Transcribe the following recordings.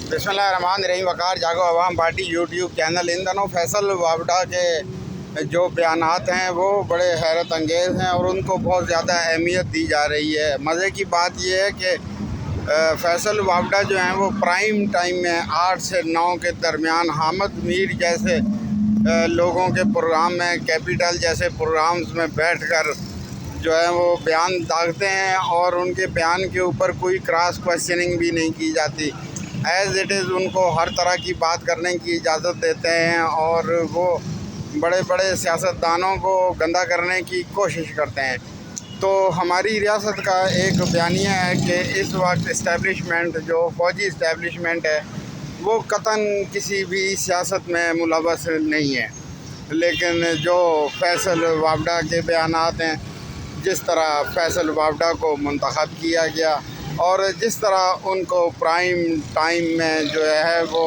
बिस्मिल्लाहिर्रहमानिर्रहीम। वकार जागो अवाम party YouTube channel. इन दिनों फैसल वावड़ा के जो बयानात हैं वो बड़े हैरत अंगेज़ हैं और उनको बहुत ज़्यादा अहमियत दी जा रही है। मज़े की बात यह है कि फैसल वावड़ा जो हैं वो प्राइम टाइम में 8 से 9 के दरमियान हामिद मीर जैसे लोगों के प्रोग्राम में, कैपिटल जैसे प्रोग्राम्स में बैठकर जो है वो बयान दागते हैं और उनके बयान के ऊपर कोई क्रॉस क्वेश्चनिंग भी नहीं की जाती। एज़ इट इज़ उनको हर तरह की बात करने की इजाज़त देते हैं और वो बड़े बड़े सियासतदानों को गंदा करने की कोशिश करते हैं। तो हमारी रियासत का एक बयानिया है कि इस वक्त इस्टेब्लिशमेंट जो फ़ौजी इस्टेब्लिशमेंट है वो कतन किसी भी सियासत में मुलव्वस नहीं है, लेकिन जो फैसल वावड़ा के बयानात हैं, जिस तरह फैसल वावड़ा को मुंतखब किया गया और जिस तरह उनको प्राइम टाइम में जो है वो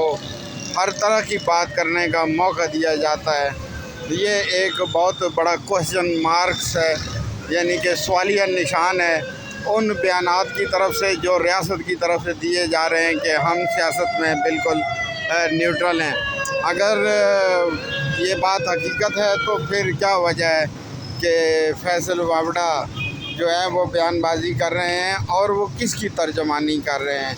हर तरह की बात करने का मौका दिया जाता है, ये एक बहुत बड़ा क्वेश्चन मार्क्स है, यानी कि सवालिया निशान है उन बयानात की तरफ से जो रियासत की तरफ से दिए जा रहे हैं कि हम सियासत में बिल्कुल न्यूट्रल हैं। अगर ये बात हकीकत है तो फिर क्या वजह है कि फैसल वावड़ा जो है वो बयानबाजी कर रहे हैं और वो किसकी तर्जमानी कर रहे हैं।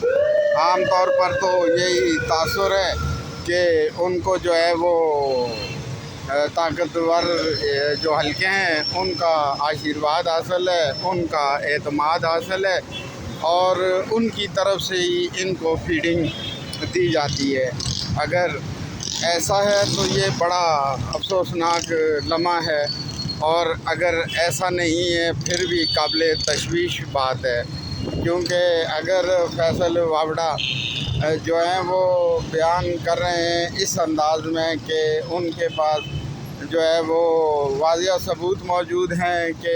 आम तौर पर तो यही तासुर है कि उनको जो है वो ताकतवर जो हल्के हैं उनका आशीर्वाद हासिल है, उनका एतमाद हासिल है और उनकी तरफ से ही इनको फीडिंग दी जाती है। अगर ऐसा है तो ये बड़ा अफसोसनाक लम्हा है और अगर ऐसा नहीं है फिर भी काबिल तशवीश बात है, क्योंकि अगर फैसल वावड़ा जो हैं वो बयान कर रहे हैं इस अंदाज़ में कि उनके पास जो है वो वाज़िह सबूत मौजूद हैं कि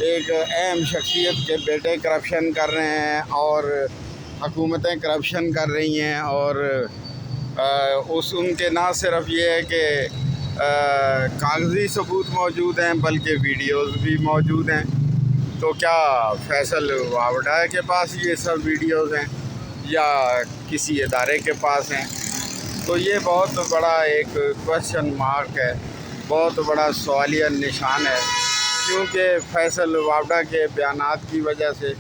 एक अहम शख्सियत के बेटे करप्शन कर रहे हैं और हुकूमतें करप्शन कर रही हैं और उनके ना सिर्फ ये है कि कागज़ी सबूत मौजूद हैं बल्कि वीडियोज़ भी मौजूद हैं। तो क्या फैसल वावड़ा के पास ये सब वीडियोज़ हैं या किसी इदारे के पास हैं? तो ये बहुत बड़ा एक क्वेश्चन मार्क है, बहुत बड़ा सवालिया निशान है, क्योंकि फैसल वावड़ा के बयानात की वजह से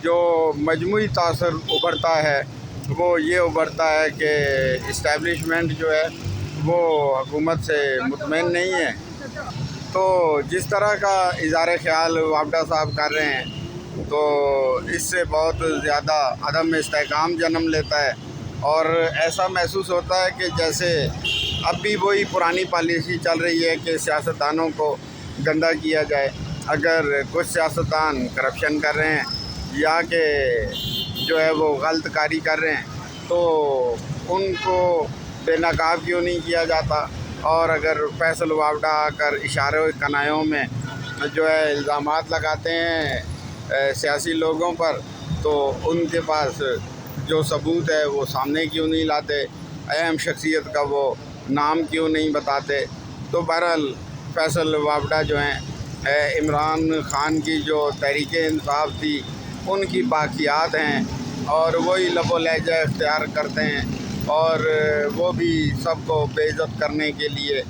जो मजमूई तासर उभरता है वो ये उभरता है कि इस्टेब्लिशमेंट जो है वो हुकूमत से मुतमईन नहीं है। तो जिस तरह का इज़हार ख़याल वावड़ा साहब कर रहे हैं तो इससे बहुत ज़्यादा अदम इस्तेहकाम जन्म लेता है और ऐसा महसूस होता है कि जैसे अब भी वही पुरानी पॉलिसी चल रही है कि सियासतदानों को गंदा किया जाए। अगर कुछ सियासतदान करप्शन कर रहे हैं या कि जो है वो गलत कारी कर रहे हैं तो उनको बेनकाब क्यों नहीं किया जाता, और अगर फैसल वावड़ा आकर इशारों कनायों में जो है इल्ज़ामात लगाते हैं सियासी लोगों पर तो उनके पास जो सबूत है वो सामने क्यों नहीं लाते, अहम शख्सियत का वो नाम क्यों नहीं बताते। तो बहरहाल फैसल वावड़ा जो हैं इमरान ख़ान की जो तहरीक इंसाफ थी उनकी बाक़ियात हैं और वही लबो लहजा इख्तियार करते हैं और वो भी सबको बेइज्जत करने के लिए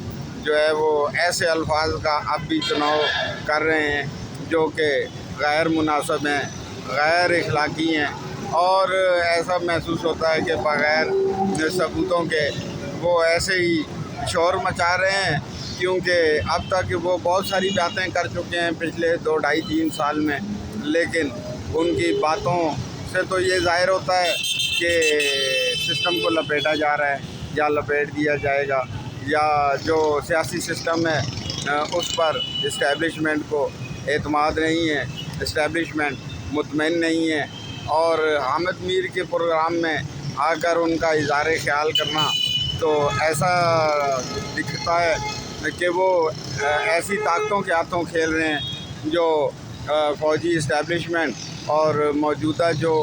जो है वो ऐसे अल्फाज का अब भी चुनाव कर रहे हैं जो कि गैर मुनासिब हैं, गैर इखलाकी हैं और ऐसा महसूस होता है कि बग़ैर सबूतों के वो ऐसे ही शोर मचा रहे हैं, क्योंकि अब तक वो बहुत सारी बातें कर चुके हैं पिछले 2, 2.5, 3 साल में, लेकिन उनकी बातों से तो ये ज़ाहिर होता है कि सिस्टम को लपेटा जा रहा है या लपेट दिया जाएगा, या जो सियासी सिस्टम है उस पर इस्टेब्लिशमेंट को एतमाद नहीं है, इस्टेब्लिशमेंट मुतमईन नहीं है और हामिद मीर के प्रोग्राम में आकर उनका इज़हार ख़याल करना तो ऐसा दिखता है कि वो ऐसी ताकतों के हाथों खेल रहे हैं जो फ़ौजी इस्टेब्लिशमेंट और मौजूदा जो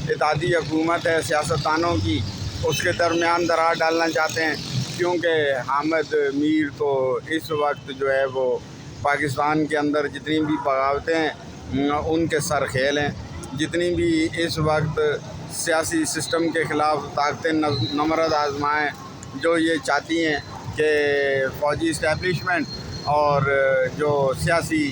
इत्तेहादी हुकूमत है सियासतदानों की उसके दरमियान दरार डालना चाहते हैं, क्योंकि हामिद मीर तो इस वक्त जो है वो पाकिस्तान के अंदर जितनी भी बगावतें हैं उनके सर खेल हैं, जितनी भी इस वक्त सियासी सिस्टम के ख़िलाफ़ ताकतें नमरद आजमाएँ, जो ये चाहती हैं कि फ़ौजी इस्टेब्लिशमेंट और जो सियासी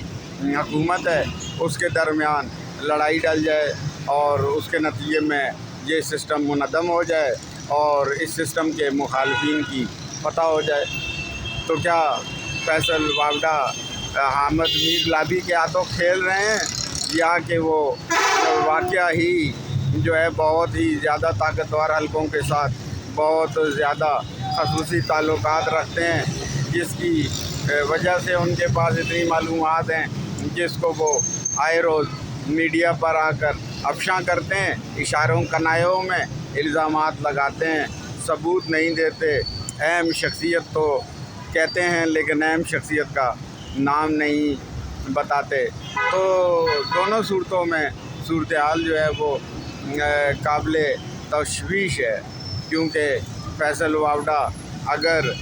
हुकूमत है उसके दरमियान लड़ाई डल जाए और उसके नतीजे में ये सिस्टम मुनद्दम हो जाए और इस सिस्टम के मुखालफिन की पता हो जाए। तो क्या फैसल वावडा हामिद मीर लाबी के हाथों खेल रहे हैं, या कि वो वाक़या ही जो है बहुत ही ज़्यादा ताकतवर हलकों के साथ बहुत ज़्यादा ख़ुसूसी ताल्लुकात रखते हैं, जिसकी वजह से उनके पास इतनी मालूमात हैं जिसको वो आए रोज़ मीडिया पर आकर अफशा करते हैं, इशारों कनायों में इल्ज़ामात लगाते हैं, सबूत नहीं देते, अहम शख्सियत तो कहते हैं लेकिन अहम शख्सियत का नाम नहीं बताते। तो दोनों सूरतों में सूरत हाल जो है वो काबिल तशवीश है, क्योंकि फैसल वावडा अगर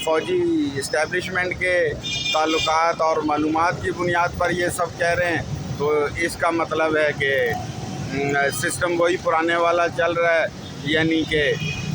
फ़ौजी इस्टेब्लिशमेंट के ताल्लुकात और मालूमात की बुनियाद पर ये सब कह रहे हैं तो इसका मतलब है कि सिस्टम वही पुराने वाला चल रहा है, यानी कि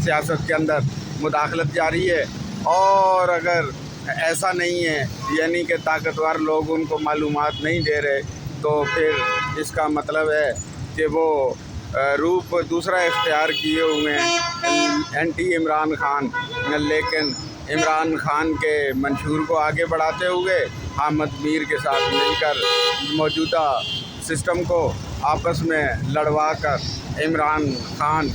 सियासत के अंदर मुदाखलत जारी है। और अगर ऐसा नहीं है, यानी कि ताकतवर लोग उनको मालूमात नहीं दे रहे, तो फिर इसका मतलब है कि वो रूप दूसरा इख्तियार किए हुए हैं एंटी इमरान खान, लेकिन इमरान खान के मंशूर को आगे बढ़ाते हुए हामिद मीर के साथ मिलकर मौजूदा सिस्टम को आपस में लड़वा कर इमरान खान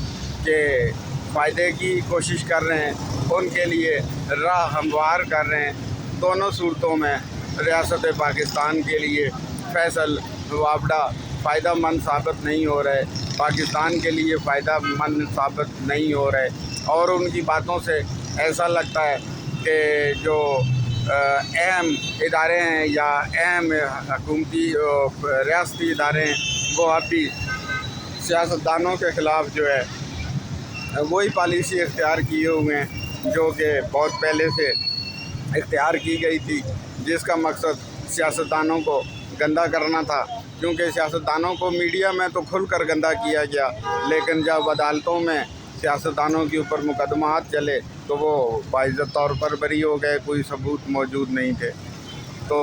के फ़ायदे की कोशिश कर रहे हैं, उनके लिए राह हमवार कर रहे हैं। दोनों सूरतों में रियासत पाकिस्तान के लिए फैसल वावडा फ़ायदा मंद साबित नहीं हो रहे, पाकिस्तान के लिए फ़ायदा मंद साबित नहीं हो रहे। और उनकी बातों से ऐसा लगता है कि जो अहम इदारे हैं या अहम हुकूमती रियासती इदारे हैं वो अब भी सियासतदानों के ख़िलाफ़ जो है वही पॉलिसी इख्तियार किए हुए हैं जो कि बहुत पहले से इख्तियार की गई थी, जिसका मकसद सियासतदानों को गंदा करना था। क्योंकि सियासतदानों को मीडिया में तो खुल कर गंदा किया गया, लेकिन जब अदालतों में सियासतदानों के ऊपर मुकदमात चले तो वो बाइज़्ज़त तौर पर बरी हो गए, कोई सबूत मौजूद नहीं थे। तो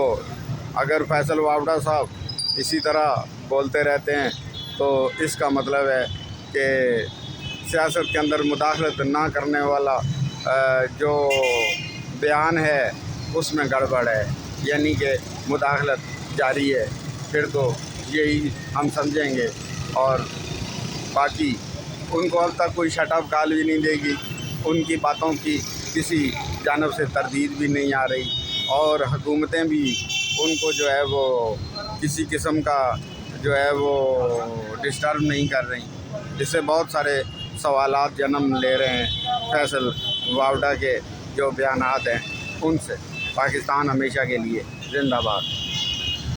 अगर फैसल वावडा साहब इसी तरह बोलते रहते हैं तो इसका मतलब है कि सियासत के अंदर मुदाखलत ना करने वाला जो बयान है उसमें गड़बड़ है, यानी कि मुदाखलत जारी है, फिर तो यही हम समझेंगे। और बाकी उनको अब तक कोई शटअप कॉल भी नहीं देगी, उनकी बातों की किसी जानब से तरदीद भी नहीं आ रही, और हुकूमतें भी उनको जो है वो किसी किस्म का जो है वो डिस्टर्ब नहीं कर रही। इससे बहुत सारे सवालात जन्म ले रहे हैं फैसल वावडा के जो बयानात हैं उनसे। पाकिस्तान हमेशा के लिए जिंदाबाद।